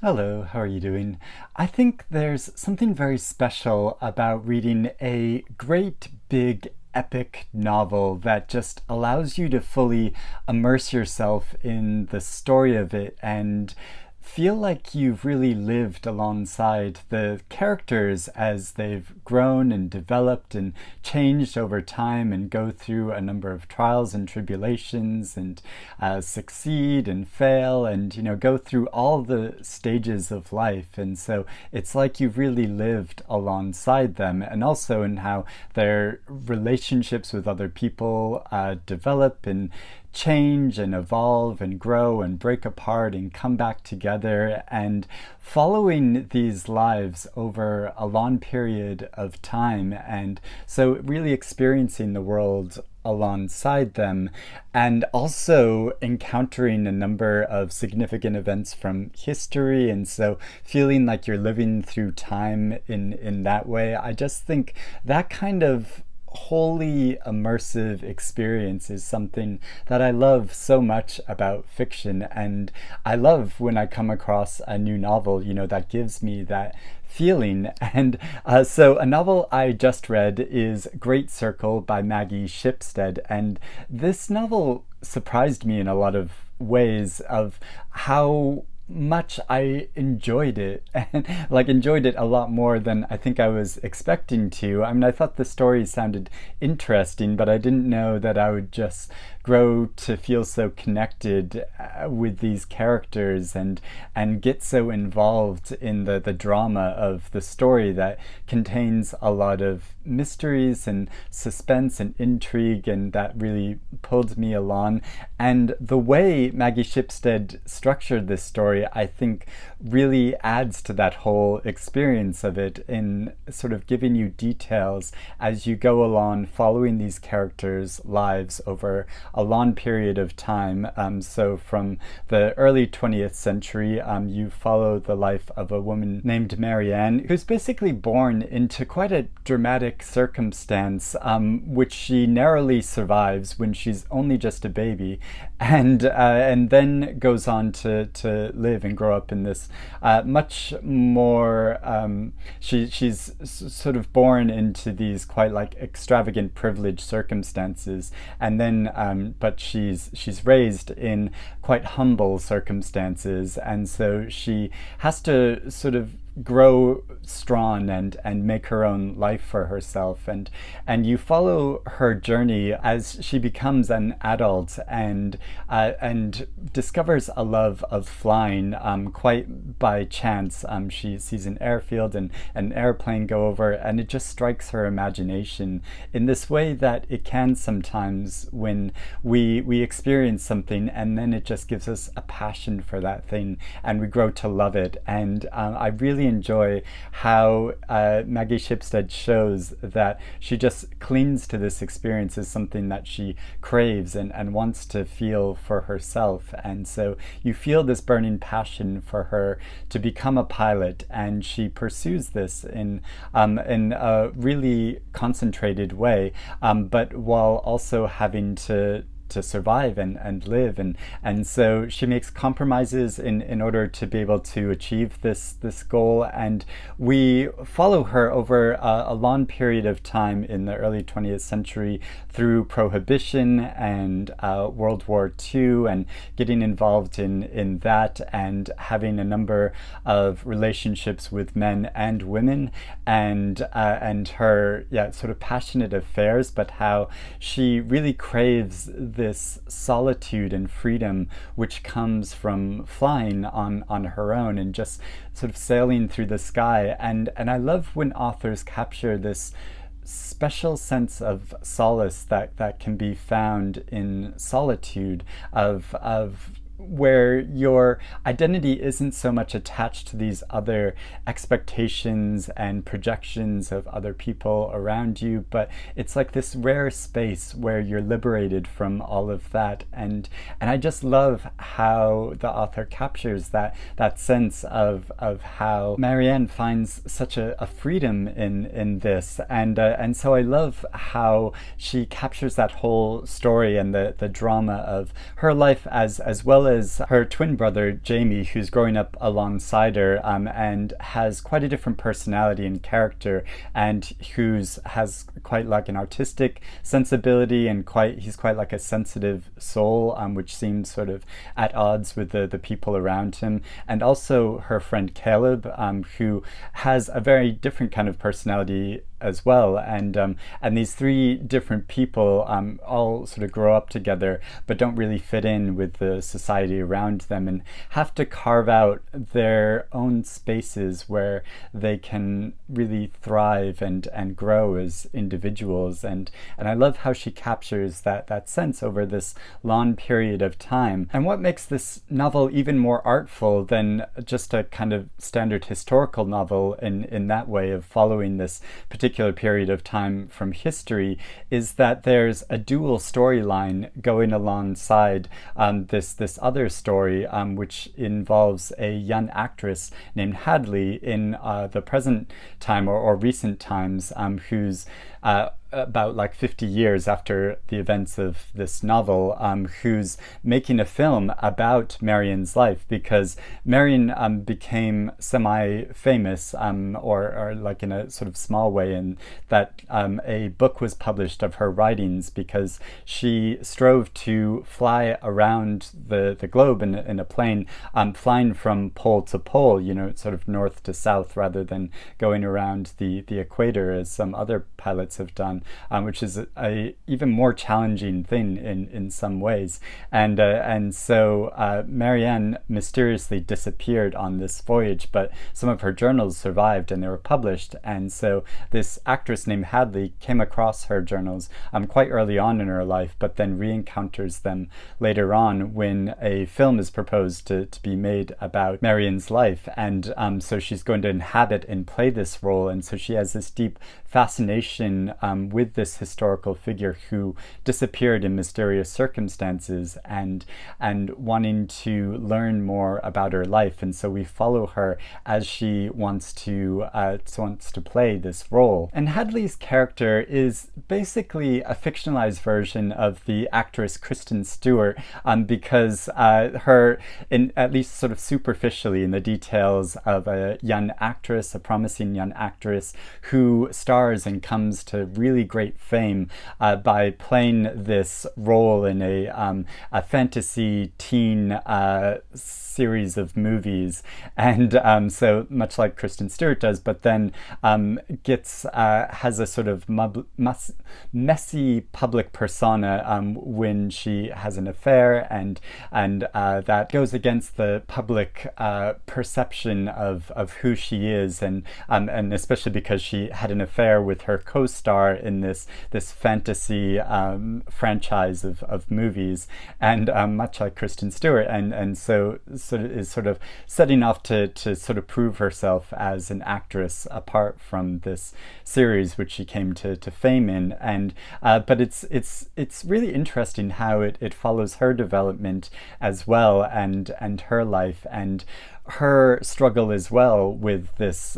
Hello, how are you doing? I think there's something very special about reading a great big epic novel that just allows you to fully immerse yourself in the story of it and feel like you've really lived alongside the characters as they've grown and developed and changed over time and go through a number of trials and tribulations and succeed and fail and go through all the stages of life. And so it's like you've really lived alongside them, and also in how their relationships with other people develop and change and evolve and grow and break apart and come back together, and following these lives over a long period of time, and so really experiencing the world alongside them, and also encountering a number of significant events from history, and so feeling like you're living through time in that way. I just think that kind of wholly immersive experience is something that I love so much about fiction. And I love when I come across a new novel, that gives me that feeling. And so a novel I just read is Great Circle by Maggie Shipstead. And this novel surprised me in a lot of ways of how much I enjoyed it, and like enjoyed it a lot more than I think I was expecting to. I mean, I thought the story sounded interesting, but I didn't know that I would just grow to feel so connected with these characters and get so involved in the drama of the story that contains a lot of mysteries and suspense and intrigue, and that really pulled me along. And the way Maggie Shipstead structured this story, I think, really adds to that whole experience of it, in sort of giving you details as you go along, following these characters' lives over a long period of time. So from the early 20th century, you follow the life of a woman named Marianne, who's basically born into quite a dramatic circumstance, which she narrowly survives when she's only just a baby, and then goes on to live and grow up in this much more. She's sort of born into these quite like extravagant, privileged circumstances, and then but she's raised in quite humble circumstances, and so she has to sort of grow strong and make her own life for herself, and you follow her journey as she becomes an adult and discovers a love of flying quite by chance. She sees an airfield and an airplane go over, and it just strikes her imagination in this way that it can sometimes when we experience something, and then it just gives us a passion for that thing and we grow to love it. And I really enjoy how Maggie Shipstead shows that she just clings to this experience as something that she craves and wants to feel for herself. And so you feel this burning passion for her to become a pilot, and she pursues this in a really concentrated way, but while also having to survive and live, and so she makes compromises in order to be able to achieve this goal. And we follow her over a long period of time in the early 20th century through Prohibition and World War II, and getting involved in that, and having a number of relationships with men and women, and her sort of passionate affairs, but how she really craves this solitude and freedom which comes from flying on her own and just sort of sailing through the sky. And I love when authors capture this special sense of solace that can be found in solitude, of where your identity isn't so much attached to these other expectations and projections of other people around you, but it's like this rare space where you're liberated from all of that. And I just love how the author captures that sense of how Marianne finds such a freedom in this. And so I love how she captures that whole story and the drama of her life, as well well as her twin brother Jamie, who's growing up alongside her, and has quite a different personality and character, and who's has quite like an artistic sensibility, and he's quite like a sensitive soul, which seems sort of at odds with the people around him. And also her friend Caleb, who has a very different kind of personality as well, and these three different people all sort of grow up together but don't really fit in with the society around them, and have to carve out their own spaces where they can really thrive and grow as individuals. And I love how she captures that sense over this long period of time. And what makes this novel even more artful than just a kind of standard historical novel in that way of following this particular period of time from history is that there's a dual storyline going alongside this other story, which involves a young actress named Hadley in the present time or recent times, who's about like 50 years after the events of this novel, who's making a film about Marian's life, because Marian became semi-famous, or like in a sort of small way, in that a book was published of her writings, because she strove to fly around the globe in a plane, flying from pole to pole, sort of north to south, rather than going around the equator as some other pilots have done. Which is a even more challenging thing in some ways. And so Marianne mysteriously disappeared on this voyage, but some of her journals survived and they were published. And so this actress named Hadley came across her journals quite early on in her life, but then re-encounters them later on when a film is proposed to be made about Marianne's life. And so she's going to inhabit and play this role. And so she has this deep fascination with this historical figure who disappeared in mysterious circumstances, and wanting to learn more about her life. And so we follow her as she wants to play this role. And Hadley's character is basically a fictionalized version of the actress Kristen Stewart, because her, in at least sort of superficially, in the details of a young actress, a promising young actress who stars and comes to really great fame by playing this role in a fantasy teen series of movies, and so much like Kristen Stewart does, but then has a sort of messy public persona when she has an affair, and that goes against the public perception of who she is, and especially because she had an affair with her co-star in this fantasy franchise of movies, and much like Kristen Stewart, and so is sort of setting off to sort of prove herself as an actress apart from this series which she came to fame in. And but it's really interesting how it follows her development as well, and her life, and her struggle as well with this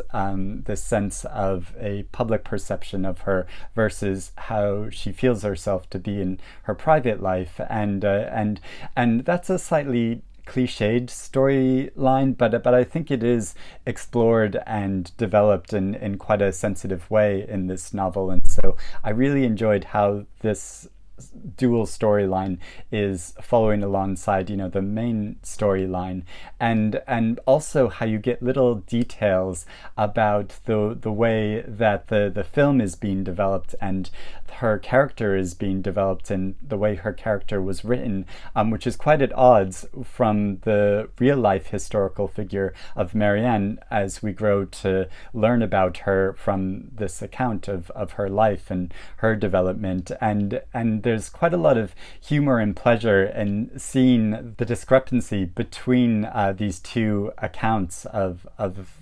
sense of a public perception of her versus how she feels herself to be in her private life, and that's a slightly cliched storyline, but I think it is explored and developed in quite a sensitive way in this novel. And so I really enjoyed how this dual storyline is following alongside the main storyline, and also how you get little details about the way that the film is being developed and her character is being developed, and the way her character was written, which is quite at odds from the real life historical figure of Marianne as we grow to learn about her from this account of her life and her development. And there's quite a lot of humor and pleasure in seeing the discrepancy between these two accounts of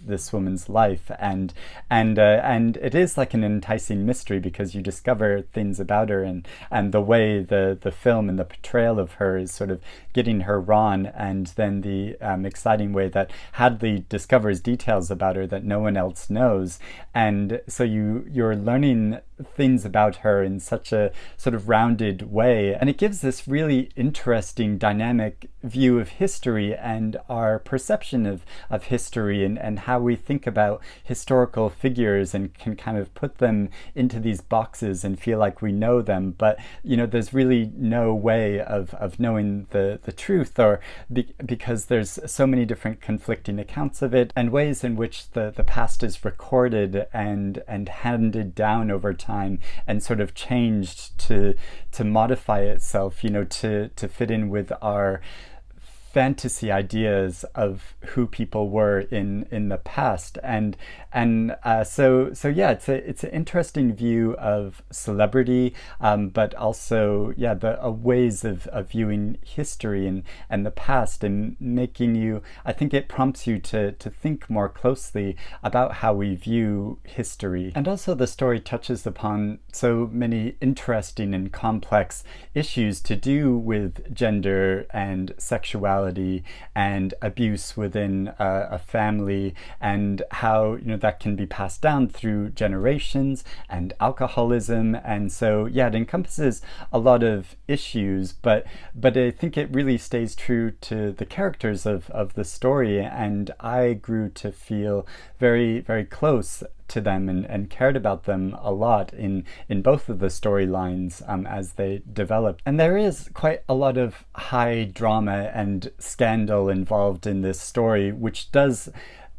this woman's life, and it is like an enticing mystery, because you discover things about her, and the way the film and the portrayal of her is sort of getting her wrong, and then the exciting way that Hadley discovers details about her that no one else knows. And so you're learning things about her in such a sort of roundabout grounded way. And it gives this really interesting dynamic view of history and our perception of history, and how we think about historical figures and can kind of put them into these boxes and feel like we know them. But, there's really no way of knowing the truth, or because there's so many different conflicting accounts of it, and ways in which the past is recorded and handed down over time and sort of changed to modify itself, to fit in with our fantasy ideas of who people were in the past. So yeah, it's an interesting view of celebrity, but also the ways of viewing history and the past, and making you, I think it prompts you to think more closely about how we view history. And also the story touches upon so many interesting and complex issues to do with gender and sexuality and abuse within a family, and how that can be passed down through generations, and alcoholism. And so it encompasses a lot of issues, but I think it really stays true to the characters of the story, and I grew to feel very, very close to them and cared about them a lot in both of the storylines as they developed. And there is quite a lot of high drama and scandal involved in this story, which does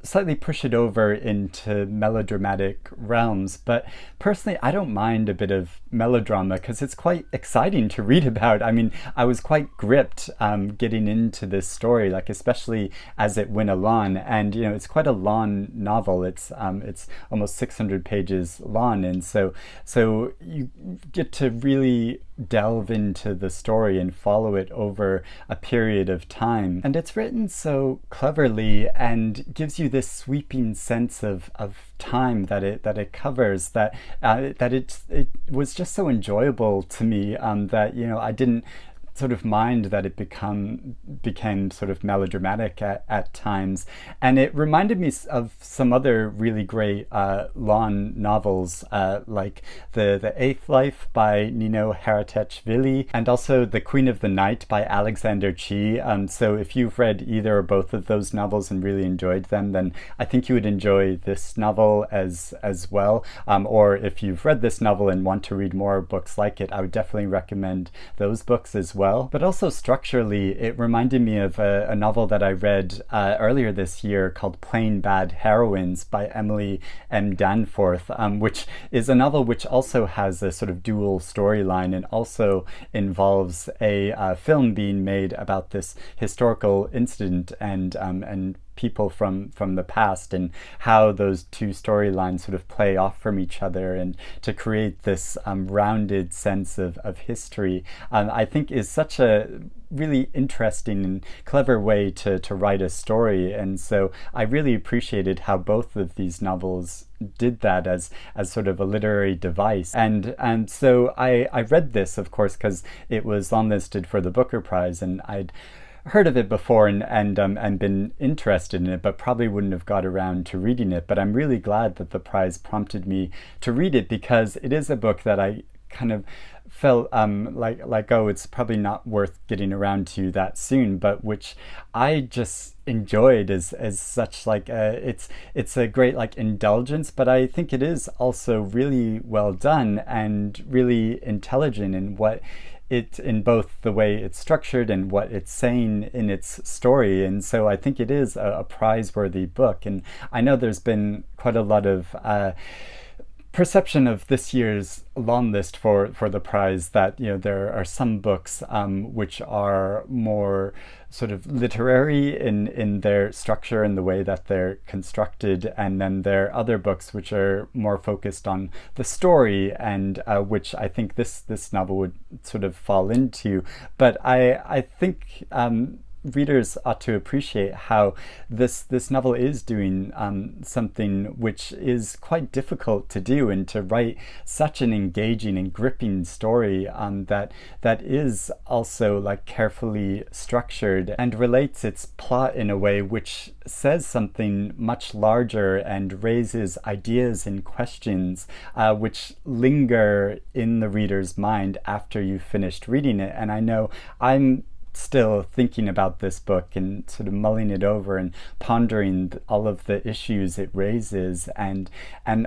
slightly push it over into melodramatic realms. But personally, I don't mind a bit of melodrama because it's quite exciting to read about. I mean, I was quite gripped getting into this story, like especially as it went along. And it's quite a long novel. It's almost 600 pages long, and so you get to really delve into the story and follow it over a period of time. And it's written so cleverly and gives you this sweeping sense of time that it covers, that it was just so enjoyable to me, that I didn't sort of mind that it became sort of melodramatic at times. And it reminded me of some other really great long novels, like the Eighth Life by Nino Haratischvili, and also The Queen of the Night by Alexander Chee. So if you've read either or both of those novels and really enjoyed them, then I think you would enjoy this novel as well. Or if you've read this novel and want to read more books like it, I would definitely recommend those books as well. But also structurally, it reminded me of a novel that I read earlier this year called Plain Bad Heroines by Emily M. Danforth, which is a novel which also has a sort of dual storyline and also involves a film being made about this historical incident and people from the past, and how those two storylines sort of play off from each other, and to create this rounded sense of history, I think is such a really interesting and clever way to write a story. And so I really appreciated how both of these novels did that as sort of a literary device. And so I read this, of course, because it was longlisted for the Booker Prize, and I'd heard of it before and been interested in it, but probably wouldn't have got around to reading it. But I'm really glad that the prize prompted me to read it, because it is a book that I kind of felt like it's probably not worth getting around to that soon, but which I just enjoyed as such. Like it's a great like indulgence, but I think it is also really well done and really intelligent in what it, in both the way it's structured and what it's saying in its story. And so I think it is a prize-worthy book. And I know there's been quite a lot of perception of this year's long list for the prize that there are some books which are more sort of literary in their structure and the way that they're constructed, and then there are other books which are more focused on the story, and which I think this novel would sort of fall into. But I think readers ought to appreciate how this novel is doing something which is quite difficult to do, and to write such an engaging and gripping story that is also like carefully structured and relates its plot in a way which says something much larger and raises ideas and questions which linger in the reader's mind after you've finished reading it. And I know I'm still thinking about this book and sort of mulling it over and pondering all of the issues it raises, and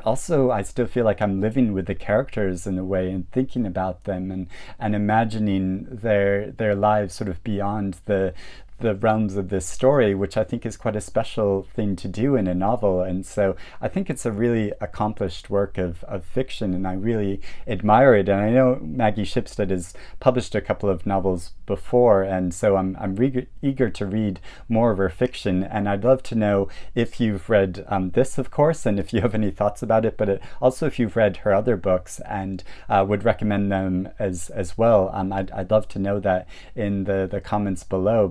also I still feel like I'm living with the characters in a way and thinking about them and imagining their lives sort of beyond the realms of this story, which I think is quite a special thing to do in a novel. And so I think it's a really accomplished work of fiction, and I really admire it. And I know Maggie Shipstead has published a couple of novels before, and so I'm eager to read more of her fiction. And I'd love to know if you've read this, of course, and if you have any thoughts about it, but also if you've read her other books and would recommend them as well. I'd love to know that in the comments below.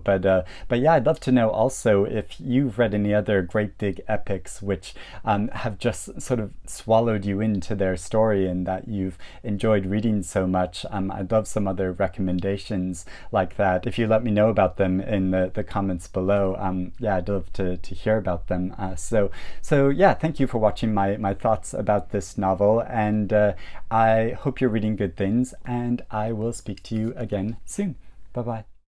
But yeah, I'd love to know also if you've read any other great big epics which have just sort of swallowed you into their story and that you've enjoyed reading so much. I'd love some other recommendations like that. If you let me know about them in the comments below, yeah, I'd love to hear about them. So yeah, thank you for watching my thoughts about this novel, and I hope you're reading good things, and I will speak to you again soon. Bye bye.